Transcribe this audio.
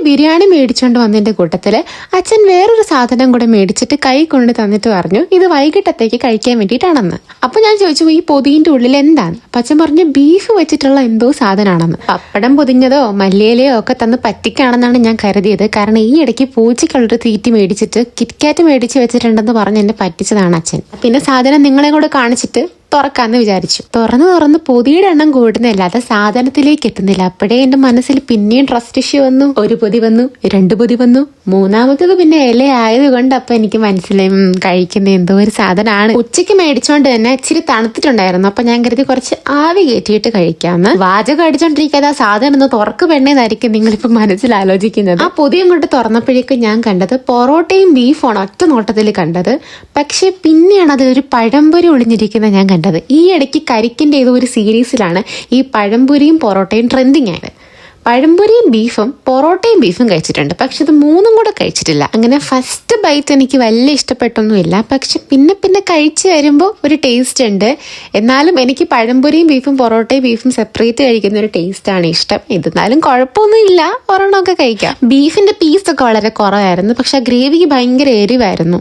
ബിരിയാണി മേടിച്ചോണ്ട് വന്നതിന്റെ കൂട്ടത്തില് അച്ഛൻ വേറൊരു സാധനം കൂടെ മേടിച്ചിട്ട് കൈ കൊണ്ട് തന്നിട്ട് പറഞ്ഞു ഇത് വൈകിട്ടത്തേക്ക് കഴിക്കാൻ വേണ്ടിയിട്ടാണെന്ന്. അപ്പൊ ഞാൻ ചോദിച്ചു ഈ പൊതിന്റെ ഉള്ളിൽ എന്താണ്? അപ്പൊ അച്ഛൻ പറഞ്ഞു ബീഫ് വെച്ചിട്ടുള്ള എന്തോ സാധനമാണെന്ന്. പപ്പടം പൊതിഞ്ഞതോ മല്ലിയിലയോ ഒക്കെ തന്ന് പറ്റിക്കാണെന്നാണ് ഞാൻ കരുതിയത്. കാരണം ഈ ഇടയ്ക്ക് പൂച്ചയ്ക്കുള്ളൊരു തീറ്റി മേടിച്ചിട്ട് കിറ്റ്കാറ്റ് മേടിച്ച് വെച്ചിട്ടുണ്ടെന്ന് പറഞ്ഞ് എന്നെ പറ്റിച്ചതാണ് അച്ഛൻ. പിന്നെ സാധനം നിങ്ങളെ കൂടെ കാണിച്ചിട്ട് തുറക്കാന്ന് വിചാരിച്ചു. തുറന്ന് പൊതിയുടെ എണ്ണം കൂടുന്നല്ലാതെ സാധനത്തിലേക്ക് എത്തുന്നില്ല. അപ്പോഴേ എന്റെ മനസ്സിൽ പിന്നെയും ട്രസ്റ്റ് ഇഷ്യൂ വന്നു. ഒരു പൊതി വന്നു, 2 പൊതി വന്നു, മൂന്നാമത്തത് പിന്നെ ഇല ആയതുകൊണ്ട് അപ്പൊ എനിക്ക് മനസ്സിലായി കഴിക്കുന്ന എന്തോ ഒരു സാധനമാണ്. ഉച്ചയ്ക്ക് മേടിച്ചോണ്ട് തന്നെ ഇച്ചിരി തണുത്തിട്ടുണ്ടായിരുന്നു. അപ്പൊ ഞാൻ കരുതി കുറച്ച് ആവി കയറ്റിയിട്ട് കഴിക്കാന്ന്. വാചകം അടിച്ചോണ്ടിരിക്കാതെ ആ സാധനം ഒന്ന് തുറക്ക് പെണ്ണേന്നായിരിക്കും നിങ്ങളിപ്പോ മനസ്സിൽ ആലോചിക്കുന്നത്. ആ പൊതിയും കൊണ്ട് തുറന്നപ്പോഴേക്കും ഞാൻ കണ്ടത് പൊറോട്ടയും ബീഫാണ് ഒറ്റ നോട്ടത്തിൽ കണ്ടത്. പക്ഷെ പിന്നെയാണ് അതിലൊരു പഴംപൊരി ഒളിഞ്ഞിരിക്കുന്നത് ഞാൻ കണ്ടത്. ഈ ഇടയ്ക്ക് കരിക്കിന്റെ ഏതോ ഒരു സീരീസിലാണ് ഈ പഴംപൊരിയും പൊറോട്ടയും ട്രെൻഡിങ് ആയത്. പഴംപൊരിയും ബീഫും പൊറോട്ടയും ബീഫും കഴിച്ചിട്ടുണ്ട്, പക്ഷെ ഇത് മൂന്നും കൂടെ കഴിച്ചിട്ടില്ല. അങ്ങനെ ഫസ്റ്റ് ബൈറ്റ് എനിക്ക് വലിയ ഇഷ്ടപ്പെട്ടൊന്നുമില്ല. പക്ഷെ പിന്നെ കഴിച്ചു വരുമ്പോൾ ഒരു ടേസ്റ്റ് ഉണ്ട്. എന്നാലും എനിക്ക് പഴംപൊരിയും ബീഫും പൊറോട്ടയും ബീഫും സെപ്പറേറ്റ് കഴിക്കുന്ന ഒരു ടേസ്റ്റാണ് ഇഷ്ടം. എന്നാലും കുഴപ്പമൊന്നുമില്ല, ഒരെണ്ണമൊക്കെ കഴിക്കാം. ബീഫിന്റെ പീസൊക്കെ വളരെ കുറവായിരുന്നു, പക്ഷെ ഗ്രേവിക്ക് ഭയങ്കര എരിവായിരുന്നു.